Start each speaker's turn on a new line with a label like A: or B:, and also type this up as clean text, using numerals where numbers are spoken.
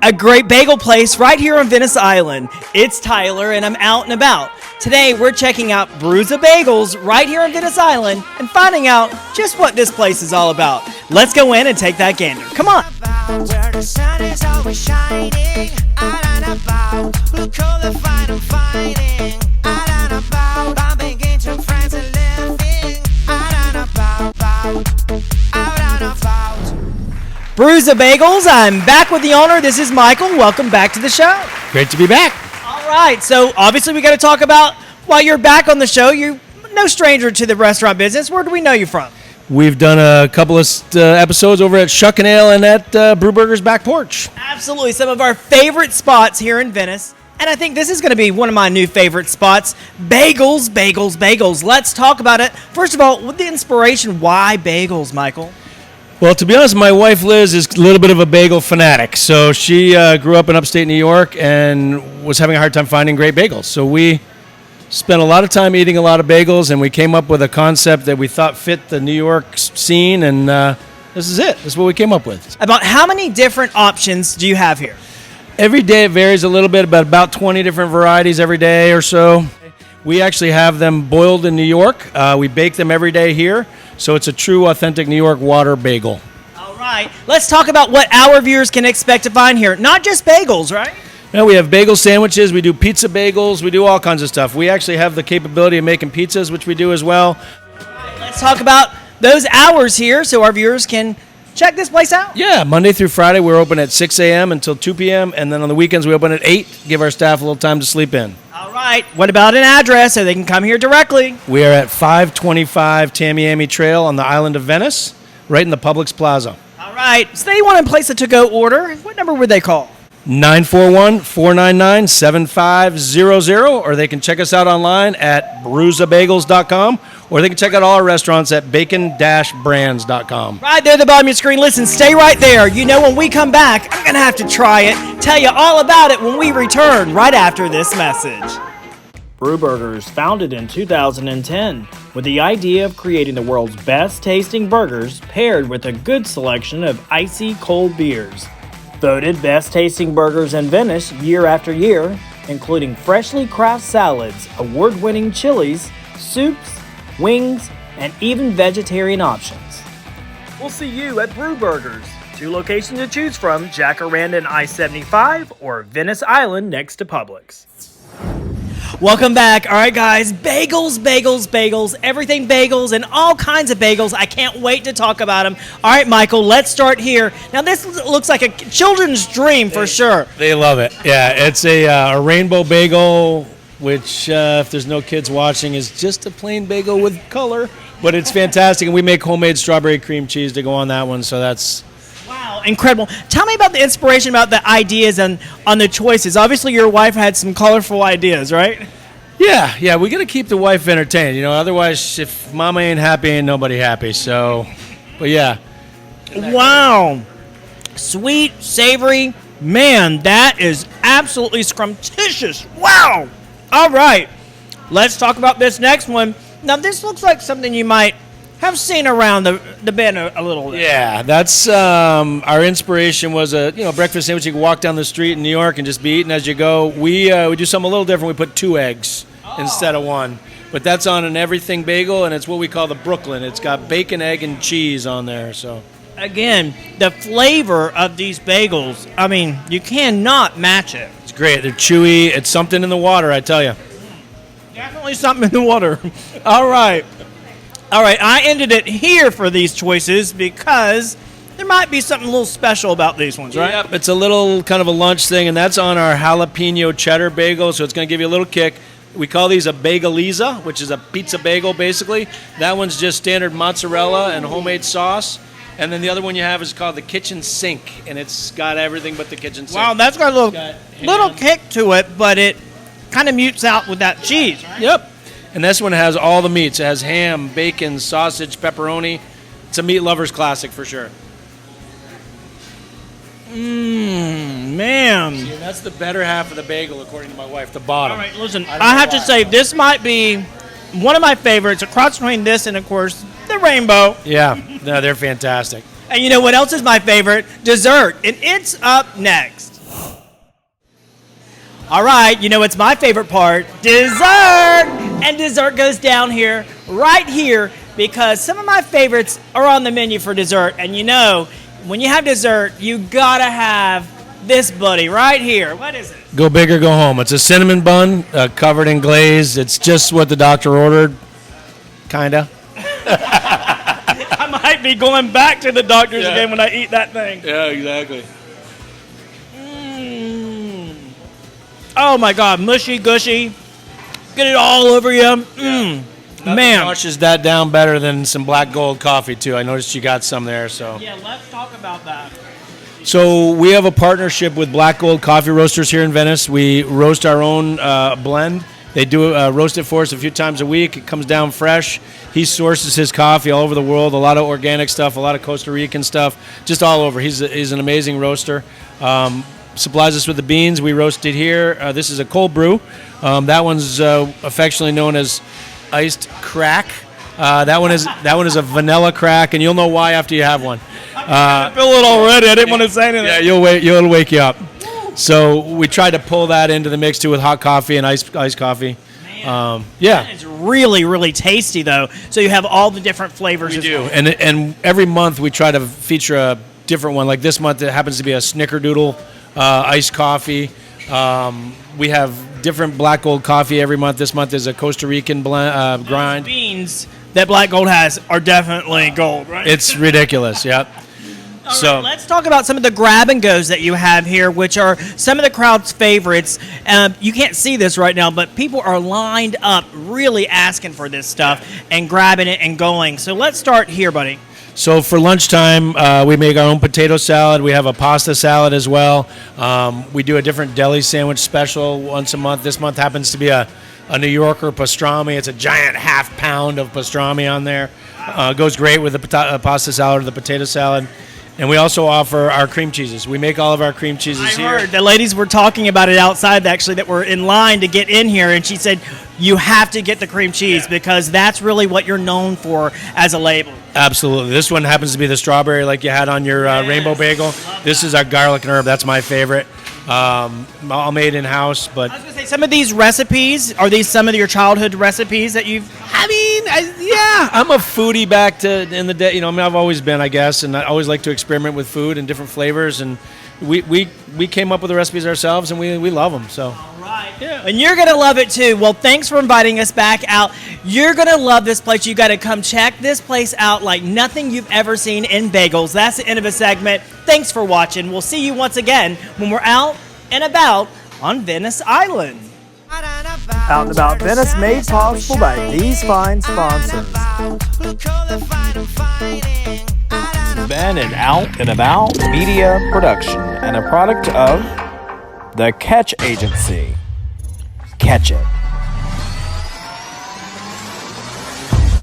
A: a great bagel place right here on Venice Island. It's Tyler, and I'm out and about. Today, we're checking out Brew-Za Bagels right here on Venice Island and finding out just what this place is all about. Let's go in and take that gander. Come on.
B: Where the sun is always shining, out and about. Look all the fight I'm fighting, out and about. Bumping into friends and living, out and about, out and about.
A: Brew-Za Bagels, I'm back with the owner. This is Michael. Welcome back to the show.
C: Great to be back.
A: All right, so obviously we got to talk about while you're back on the show. You're no stranger to the restaurant business. Where do we know you from?
C: We've done a couple of episodes over at Shuck and Ale and at Brew Burgers Back Porch.
A: Absolutely, some of our favorite spots here in Venice. And I think this is going to be one of my new favorite spots. Bagels, bagels, bagels. Let's talk about it. First of all, with the inspiration, why bagels, Michael?
C: Well, to be honest, my wife Liz is a little bit of a bagel fanatic. So she grew up in upstate New York and was having a hard time finding great bagels. So we spent a lot of time eating a lot of bagels, and we came up with a concept that we thought fit the New York scene, and this is it. This is what we came up with.
A: About how many different options do you have here?
C: Every day it varies a little bit, but about 20 different varieties every day or so. We actually have them boiled in New York. We bake them every day here, so it's a true, authentic New York water bagel.
A: All right, let's talk about what our viewers can expect to find here. Not just bagels, right?
C: No, we have bagel sandwiches, we do pizza bagels, we do all kinds of stuff. We actually have the capability of making pizzas, which we do as well.
A: Let's talk about those hours here so our viewers can check this place out.
C: Yeah, Monday through Friday, we're open at 6 a.m. until 2 p.m., and then on the weekends, we open at 8, give our staff a little time to sleep in.
A: All right, what about an address so they can come here directly?
C: We are at 525 Tamiami Trail on the island of Venice, right in the Publix Plaza.
A: All right, so they want to place a to-go order. What number would they call?
C: 941-499-7500, or they can check us out online at brewzabagels.com, or they can check out all our restaurants at bacon-brands.com.
A: Right there at the bottom of your screen. Listen, stay right there. You know, when we come back, I'm going to have to try it, tell you all about it when we return right after this message. Brew Burgers, founded in 2010, with the idea of creating the world's best tasting burgers paired with a good selection of icy cold beers. Voted best tasting burgers in Venice year after year, including freshly crafted salads, award-winning chilies, soups, wings, and even vegetarian options. We'll see you at Brew Burgers. 2 locations to choose from, Jacaranda and I-75 or Venice Island next to Publix. Welcome back. All right, guys, bagels, bagels, bagels, everything bagels and all kinds of bagels. I can't wait to talk about them. All right, Michael, let's start here. Now, this looks like a children's dream for sure.
C: They love it. Yeah, it's a rainbow bagel, which, if there's no kids watching, is just a plain bagel with color. But it's fantastic, and we make homemade strawberry cream cheese to go on that one, so that's...
A: Wow, incredible. Tell me about the inspiration, about the ideas and on the choices. Obviously, your wife had some colorful ideas, right?
C: Yeah, we got to keep the wife entertained, otherwise if mama ain't happy, ain't nobody happy, so, but yeah.
A: Wow. Sweet, savory, man, that is absolutely scrumptious. Wow. All right, let's talk about this next one. Now, this looks like something you might have seen around the bend a little bit.
C: Yeah, that's our inspiration was a breakfast sandwich you can walk down the street in New York and just be eating as you go. We do something a little different. We put 2 eggs instead of 1, but that's on an everything bagel, and it's what we call the Brooklyn. It's got bacon, egg, and cheese on there. So
A: again, the flavor of these bagels, I mean, you cannot match it.
C: It's great. They're chewy. It's something in the water, I tell you.
A: Definitely something in the water. All right, I ended it here for these choices because there might be something a little special about these ones, right?
C: Yep, it's a little kind of a lunch thing, and that's on our jalapeno cheddar bagel, so it's going to give you a little kick. We call these a bageliza, which is a pizza bagel, basically. That one's just standard mozzarella and homemade sauce. And then the other one you have is called the kitchen sink, and it's got everything but the kitchen sink.
A: Wow, that's got a little kick to it, but it kind of mutes out with that cheese, right?
C: Yep. And this one has all the meats. It has ham, bacon, sausage, pepperoni. It's a meat lover's classic for sure.
A: Man.
C: See, that's the better half of the bagel, according to my wife, the bottom.
A: All right, listen, I have to say, this might be one of my favorites, a cross between this and, of course, the rainbow.
C: Yeah, no, they're fantastic.
A: And you know what else is my favorite? Dessert. And it's up next. All right, you know what's my favorite part? Dessert! And dessert goes down here, right here, because some of my favorites are on the menu for dessert. And you know, when you have dessert, you gotta have this buddy right here. What is it?
C: Go big or go home. It's a cinnamon bun covered in glaze. It's just what the doctor ordered, kinda.
A: I might be going back to the doctor's again when I eat that thing.
C: Yeah, exactly.
A: Oh my God, mushy, gushy. Get it all over you. Man.
C: Washes that down better than some black gold coffee too. I noticed you got some there, so.
A: Yeah, let's talk about that.
C: So we have a partnership with Black Gold Coffee Roasters here in Venice. We roast our own blend. They do roast it for us a few times a week. It comes down fresh. He sources his coffee all over the world, a lot of organic stuff, a lot of Costa Rican stuff, just all over. He's an amazing roaster. Supplies us with the beans. We roast it here. This is a cold brew. That one's affectionately known as iced crack. That one is a vanilla crack, and you'll know why after you have one.
A: I feel it already. I didn't want to say anything.
C: Yeah, it'll wake you up. So we tried to pull that into the mix too with hot coffee and iced coffee. Yeah,
A: it's really, really tasty though. So you have all the different flavors.
C: We do, and every month we try to feature a different one. Like this month, it happens to be a snickerdoodle iced coffee. We have different Black Gold coffee every month. This month is a Costa Rican blend, grind.
A: Those beans that Black Gold has are definitely gold, right?
C: It's ridiculous. Yep.
A: So let's talk about some of the grab and goes that you have here, which are some of the crowd's favorites. You can't see this right now, but people are lined up really asking for this stuff and grabbing it and going. So let's start here, buddy.
C: So for lunchtime, we make our own potato salad. We have a pasta salad as well. We do a different deli sandwich special once a month. This month happens to be a New Yorker pastrami. It's a giant half pound of pastrami on there. Goes great with the pasta salad or the potato salad. And we also offer our cream cheeses. We make all of our cream cheeses here.
A: I heard the ladies were talking about it outside, actually, that were in line to get in here, and she said you have to get the cream cheese because that's really what you're known for as a label.
C: Absolutely. This one happens to be the strawberry like you had on your rainbow bagel. This is our garlic and herb. That's my favorite. All made in-house. But
A: I was going to say, some of these recipes, are these some of your childhood recipes that you've...
C: yeah, I'm a foodie back to in the day. I've always been, I guess, and I always like to experiment with food and different flavors. And we came up with the recipes ourselves, and we love them. So.
A: All right. Yeah. And you're going to love it, too. Well, thanks for inviting us back out. You're going to love this place. You got to come check this place out like nothing you've ever seen in bagels. That's the end of the segment. Thanks for watching. We'll see you once again when we're out and about on Venice Island.
D: Out and About Venice, made possible by these fine sponsors. Been an Out and About media production and a product of the Catch Agency. Catch it.